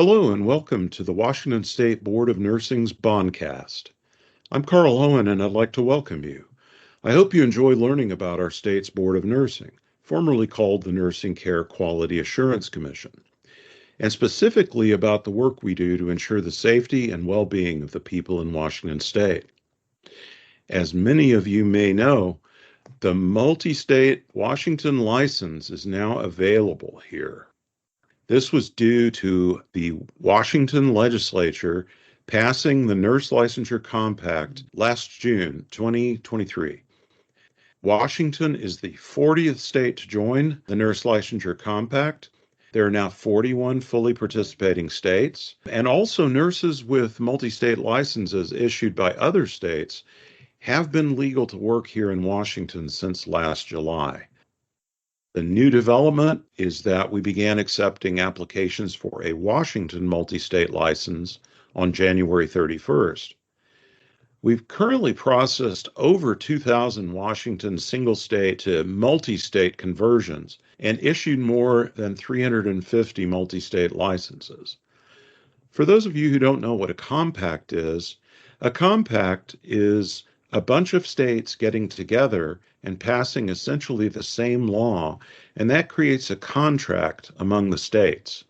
Hello and welcome to the Washington State Board of Nursing's BONcast. I'm Carl Owen and I'd like to welcome you. I hope you enjoy learning about our state's Board of Nursing, formerly called the Nursing Care Quality Assurance Commission, and specifically about the work we do to ensure the safety and well-being of the people in Washington State. As many of you may know, the Multistate Washington license is now available here. This was due to the Washington legislature passing the Nurse Licensure Compact last June 2023. Washington is the 40th state to join the Nurse Licensure Compact. There are now 41 fully participating states, and also nurses with multi-state licenses issued by other states have been legal to work here in Washington since last July. The new development is that we began accepting applications for a Washington multi-state license on January 31st. We've currently processed over 2,000 Washington single-state to multi-state conversions and issued more than 350 multi-state licenses. For those of you who don't know what a compact is a bunch of states getting together and passing essentially the same law, and that creates a contract among the states.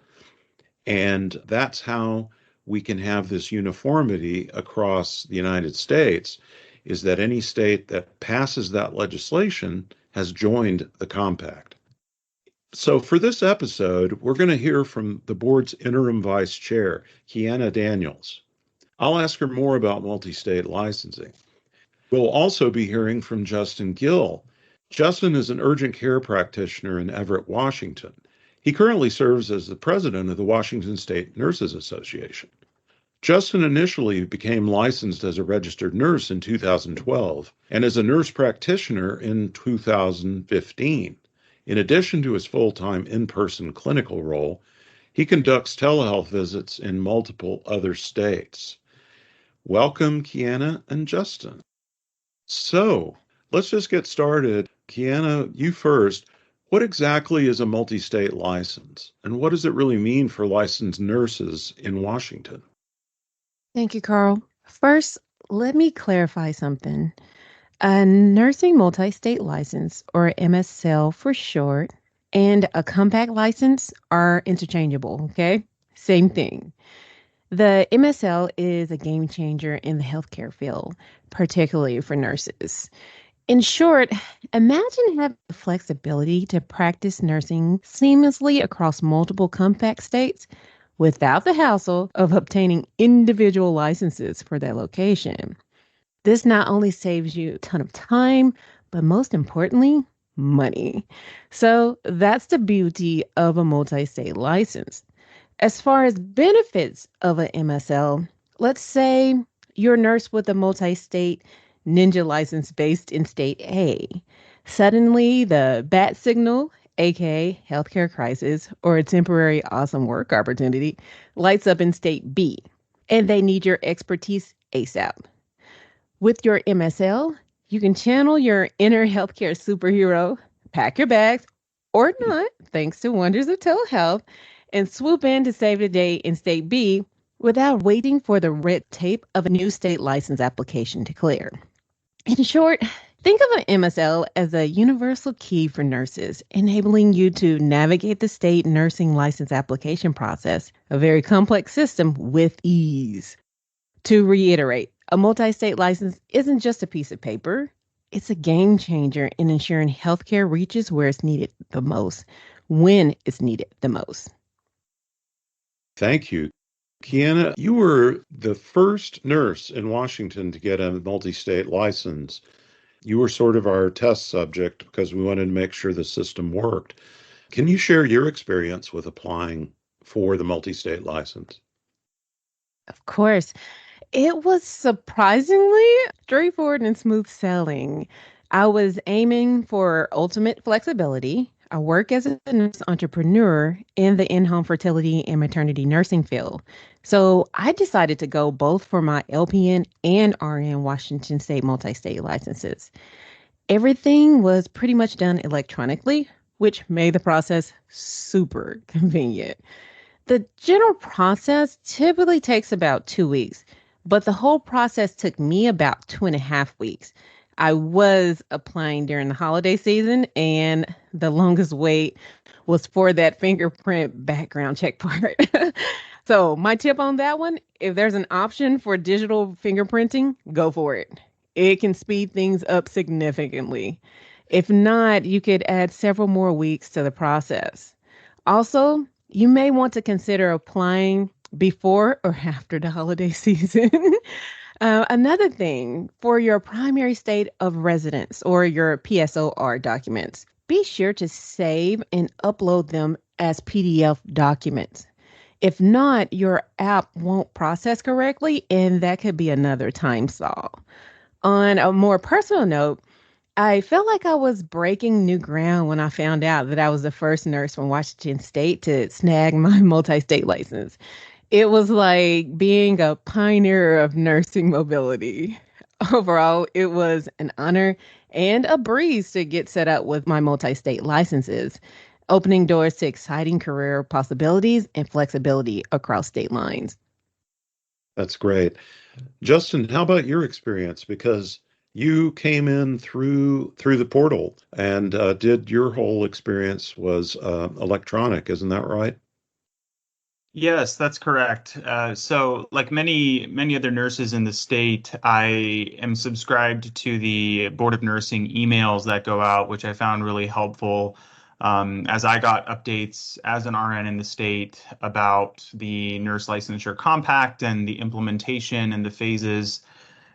And that's how we can have this uniformity across the United States, is that any state that passes that legislation has joined the compact. So for this episode, we're going to hear from the board's interim vice chair, Kiana Daniels. I'll ask her more about multi-state licensing. We'll also be hearing from Justin Gill. Justin is an urgent care practitioner in Everett, Washington. He currently serves as the president of the Washington State Nurses Association. Justin initially became licensed as a registered nurse in 2012 and as a nurse practitioner in 2015. In addition to his full-time in-person clinical role, he conducts telehealth visits in multiple other states. Welcome, Kiana and Justin. So let's just get started. Kiana, you first. What exactly is a multi-state license, and what does it really mean for licensed nurses in Washington? Thank you, Carl. First, let me clarify something. A nursing multi-state license, or MSL for short, and a compact license are interchangeable, okay? Same thing. The MSL is a game changer in the healthcare field, particularly for nurses. In short, imagine having the flexibility to practice nursing seamlessly across multiple compact states without the hassle of obtaining individual licenses for their location. This not only saves you a ton of time, but most importantly, money. So that's the beauty of a multi-state license. As far as benefits of an MSL, let's say you're a nurse with a multi-state ninja license based in state A. Suddenly, the bat signal, aka healthcare crisis, or a temporary awesome work opportunity, lights up in state B, and they need your expertise ASAP. With your MSL, you can channel your inner healthcare superhero, pack your bags, or not, thanks to wonders of telehealth, and swoop in to save the day in state B without waiting for the red tape of a new state license application to clear. In short, think of an MSL as a universal key for nurses, enabling you to navigate the state nursing license application process, a very complex system, with ease. To reiterate, a multi-state license isn't just a piece of paper. It's a game changer in ensuring healthcare reaches where it's needed the most, when it's needed the most. Thank you. Kiana, you were the first nurse in Washington to get a multi-state license. You were sort of our test subject because we wanted to make sure the system worked. Can you share your experience with applying for the multi-state license? Of course. It was surprisingly straightforward and smooth sailing. I was aiming for ultimate flexibility. I work as a nurse entrepreneur in the in-home fertility and maternity nursing field. So I decided to go both for my LPN and RN Washington State multi-state licenses. Everything was pretty much done electronically, which made the process super convenient. The general process typically takes about 2 weeks, but the whole process took me about 2.5 weeks. I was applying during the holiday season, and the longest wait was for that fingerprint background check part. So, my tip on that one, if there's an option for digital fingerprinting, go for it. It can speed things up significantly. If not, you could add several more weeks to the process. Also, you may want to consider applying before or after the holiday season. Another thing for your primary state of residence or your PSOR documents, be sure to save and upload them as PDF documents. If not, your app won't process correctly, and that could be another time stall. On a more personal note, I felt like I was breaking new ground when I found out that I was the first nurse from Washington State to snag my multi state license. It was like being a pioneer of nursing mobility. Overall, it was an honor and a breeze to get set up with my multi state licenses, opening doors to exciting career possibilities and flexibility across state lines. That's great. Justin, how about your experience? Because you came in through the portal and did your whole experience was electronic, isn't that right? Yes, that's correct. So, like many other nurses in the state, I am subscribed to the Board of Nursing emails that go out, which I found really helpful as I got updates as an RN in the state about the Nurse Licensure Compact and the implementation and the phases.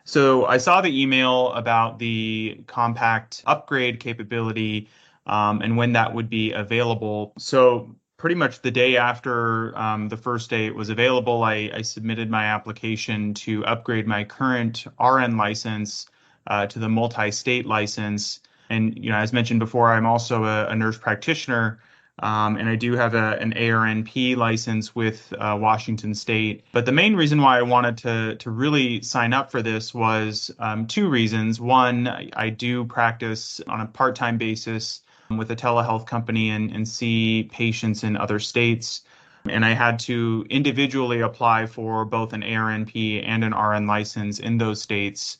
So, I saw the email about the compact upgrade capability and when that would be available. So, pretty much the day after the first day it was available, I submitted my application to upgrade my current RN license to the multi-state license. And as mentioned before, I'm also a nurse practitioner, and I do have an ARNP license with Washington State. But the main reason why I wanted to really sign up for this was two reasons. One, I do practice on a part-time basis with a telehealth company and see patients in other states. And I had to individually apply for both an ARNP and an RN license in those states.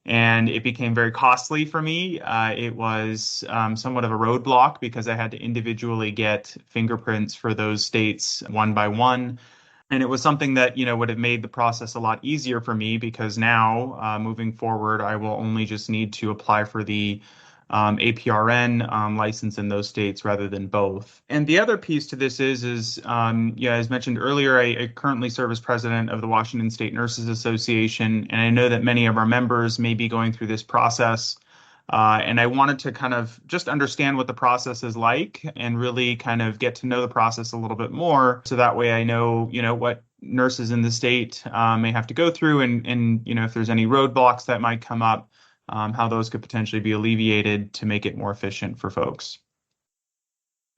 And it became very costly for me. It was somewhat of a roadblock because I had to individually get fingerprints for those states one by one. And it was something that, would have made the process a lot easier for me because now, moving forward, I will only just need to apply for the APRN license in those states rather than both. And the other piece to this is as mentioned earlier, I currently serve as president of the Washington State Nurses Association, and I know that many of our members may be going through this process. And I wanted to kind of just understand what the process is like and really kind of get to know the process a little bit more. So that way I know, what nurses in the state may have to go through and if there's any roadblocks that might come up, how those could potentially be alleviated to make it more efficient for folks.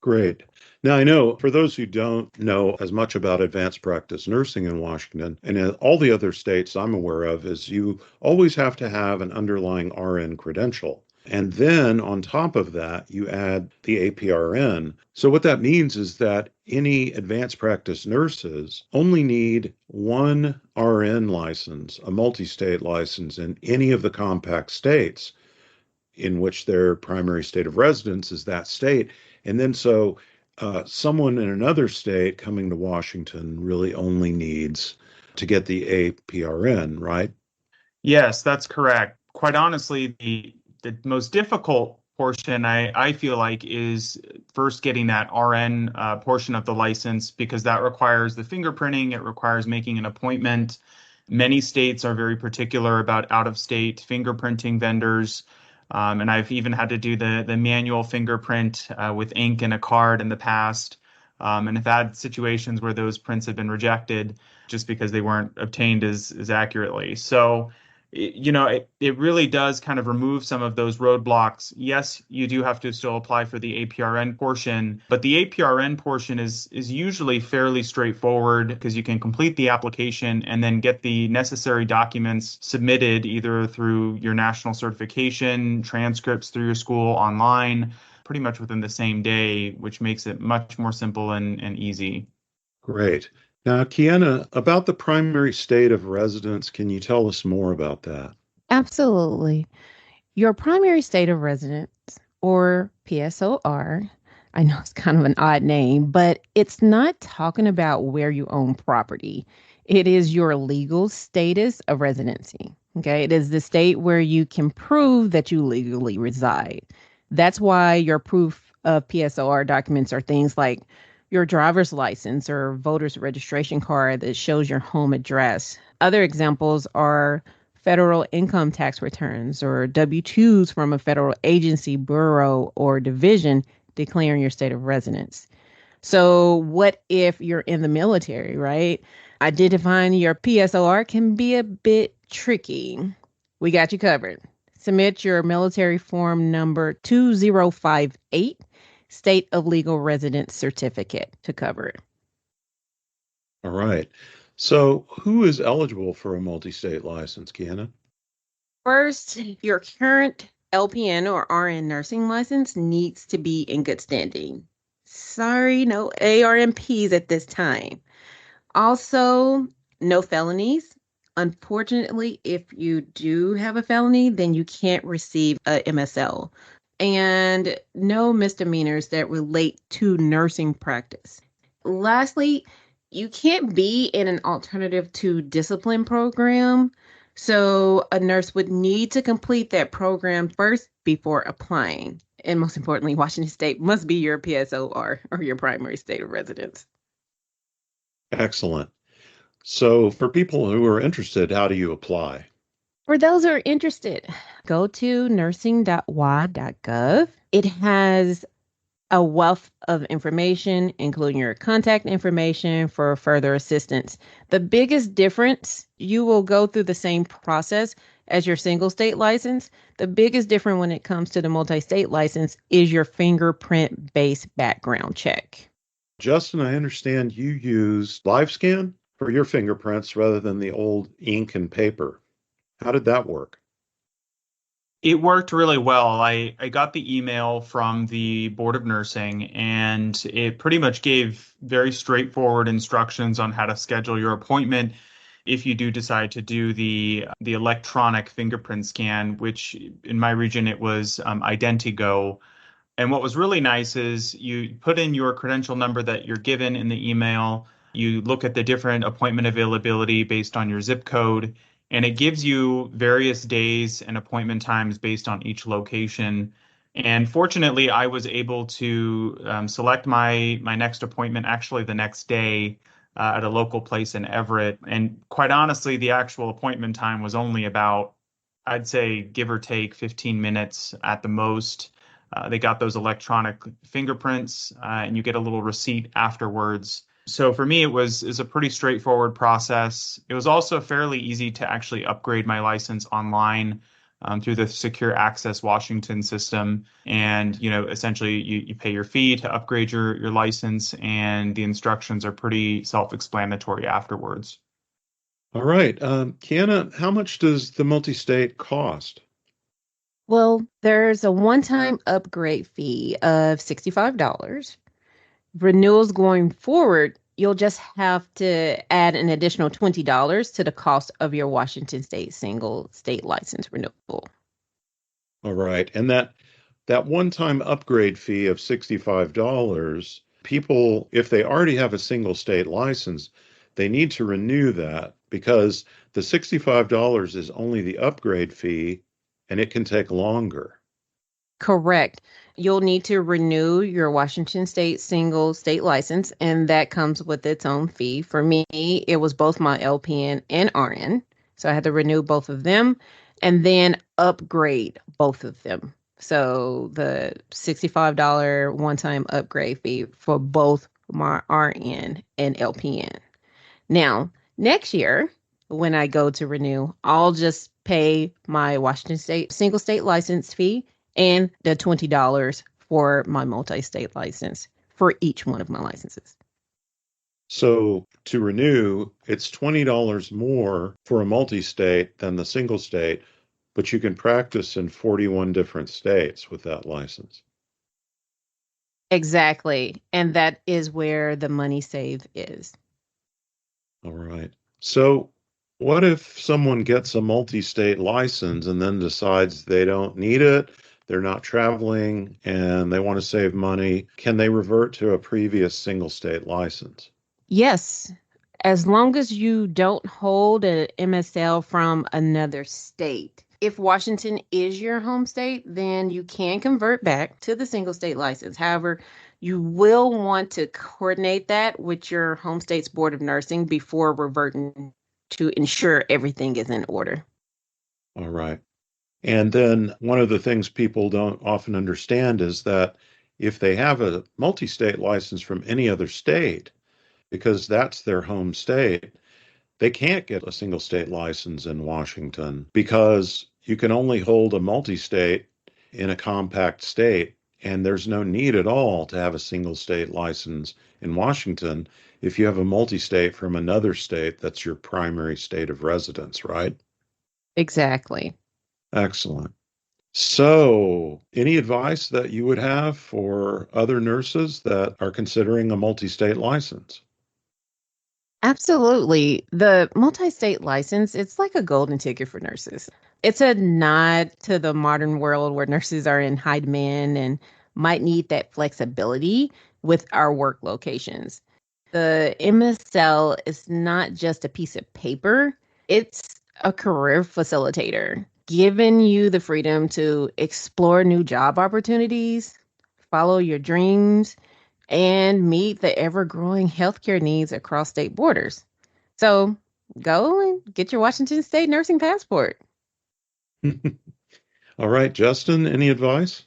Great. Now, I know for those who don't know as much about advanced practice nursing in Washington and in all the other states I'm aware of, is you always have to have an underlying RN credential. And then on top of that, you add the APRN. So what that means is that any advanced practice nurses only need one RN license, a multi-state license in any of the compact states in which their primary state of residence is that state. And then someone in another state coming to Washington really only needs to get the APRN, right? Yes, that's correct. Quite honestly, the most difficult portion I feel like is first getting that RN portion of the license because that requires the fingerprinting, it requires making an appointment. Many states are very particular about out-of-state fingerprinting vendors. And I've even had to do the manual fingerprint with ink and a card in the past. And have had situations where those prints have been rejected just because they weren't obtained as accurately. So, it really does kind of remove some of those roadblocks. Yes, you do have to still apply for the APRN portion, but the APRN portion is usually fairly straightforward because you can complete the application and then get the necessary documents submitted either through your national certification, transcripts through your school online, pretty much within the same day, which makes it much more simple and easy. Great. Now, Kiana, about the primary state of residence, can you tell us more about that? Absolutely. Your primary state of residence, or PSOR, I know it's kind of an odd name, but it's not talking about where you own property. It is your legal status of residency. Okay. It is the state where you can prove that you legally reside. That's why your proof of PSOR documents are things like your driver's license or voter's registration card that shows your home address. Other examples are federal income tax returns or W 2s from a federal agency, bureau, or division declaring your state of residence. So, what if you're in the military, right? Identifying your PSOR can be a bit tricky. We got you covered. Submit your military form number 2058, State of Legal Residence Certificate, to cover it. All right. So, who is eligible for a multi-state license, Kiana? First, your current LPN or RN nursing license needs to be in good standing. Sorry, no ARMPs at this time. Also, no felonies. Unfortunately, if you do have a felony, then you can't receive a MSL. And no misdemeanors that relate to nursing practice. Lastly, you can't be in an alternative to discipline program. So a nurse would need to complete that program first before applying. And most importantly, Washington State must be your PSOR or your primary state of residence. Excellent. So, for people who are interested, how do you apply? For those who are interested, go to nursing.wa.gov. It has a wealth of information, including your contact information for further assistance. The biggest difference, you will go through the same process as your single state license. The biggest difference when it comes to the multi-state license is your fingerprint-based background check. Justin, I understand you use live scan for your fingerprints rather than the old ink and paper. How did that work? It worked really well. I got the email from the Board of Nursing, and it pretty much gave very straightforward instructions on how to schedule your appointment if you do decide to do the electronic fingerprint scan, which in my region it was Identigo. And what was really nice is you put in your credential number that you're given in the email. You look at the different appointment availability based on your zip code, and it gives you various days and appointment times based on each location. And fortunately, I was able to select my next appointment actually the next day at a local place in Everett. And quite honestly, the actual appointment time was only about, I'd say, give or take 15 minutes at the most. They got those electronic fingerprints, and you get a little receipt afterwards. So for me, it was a pretty straightforward process. It was also fairly easy to actually upgrade my license online through the Secure Access Washington system. And, essentially you pay your fee to upgrade your license, and the instructions are pretty self-explanatory afterwards. All right. Kiana, how much does the multi-state cost? Well, there's a one-time upgrade fee of $65. Renewals going forward, you'll just have to add an additional $20 to the cost of your Washington State single state license renewal. All right. And that one-time upgrade fee of $65, people, if they already have a single state license, they need to renew that because the $65 is only the upgrade fee and it can take longer. Correct. You'll need to renew your Washington State single state license, and that comes with its own fee. For me, it was both my LPN and RN. So I had to renew both of them and then upgrade both of them. So the $65 one-time upgrade fee for both my RN and LPN. Now, next year, when I go to renew, I'll just pay my Washington State single state license fee and the $20 for my multi-state license for each one of my licenses. So to renew, it's $20 more for a multi-state than the single state, but you can practice in 41 different states with that license. Exactly. And that is where the money save is. All right. So, what if someone gets a multi-state license and then decides they don't need it, they're not traveling, and they want to save money? Can they revert to a previous single state license? Yes, as long as you don't hold an MSL from another state. If Washington is your home state, then you can convert back to the single state license. However, you will want to coordinate that with your home state's Board of Nursing before reverting to ensure everything is in order. All right. And then one of the things people don't often understand is that if they have a multi-state license from any other state, because that's their home state, they can't get a single state license in Washington because you can only hold a multi-state in a compact state. And there's no need at all to have a single state license in Washington if you have a multi-state from another state that's your primary state of residence, right? Exactly. Excellent. So, any advice that you would have for other nurses that are considering a multi-state license? Absolutely. The multi-state license, it's like a golden ticket for nurses. It's a nod to the modern world where nurses are in high demand and might need that flexibility with our work locations. The MSL is not just a piece of paper, it's a career facilitator, giving you the freedom to explore new job opportunities, follow your dreams, and meet the ever growing healthcare needs across state borders. So go and get your Washington State nursing passport. All right, Justin, any advice?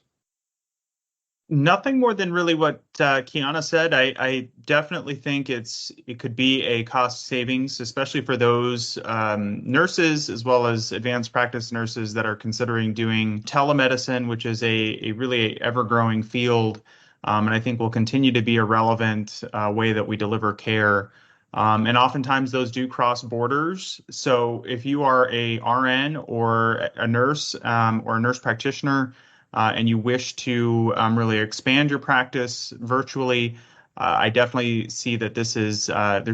Nothing more than really what Kiana said. I definitely think it could be a cost savings, especially for those nurses as well as advanced practice nurses that are considering doing telemedicine, which is a really ever-growing field, and I think will continue to be a relevant way that we deliver care. And oftentimes those do cross borders. So if you are a RN or a nurse or a nurse practitioner, and you wish to really expand your practice virtually, I definitely see that there's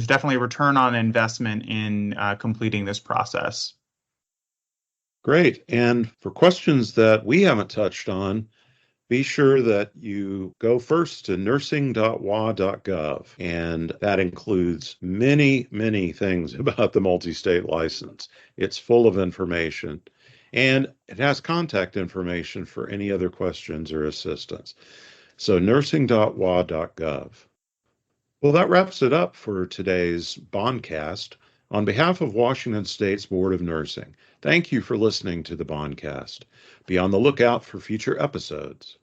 definitely a return on investment in completing this process. Great. And for questions that we haven't touched on, be sure that you go first to nursing.wa.gov, and that includes many, many things about the multi-state license. It's full of information, and it has contact information for any other questions or assistance. So nursing.wa.gov. Well, that wraps it up for today's BONcast. On behalf of Washington State's Board of Nursing, thank you for listening to the BONcast. Be on the lookout for future episodes.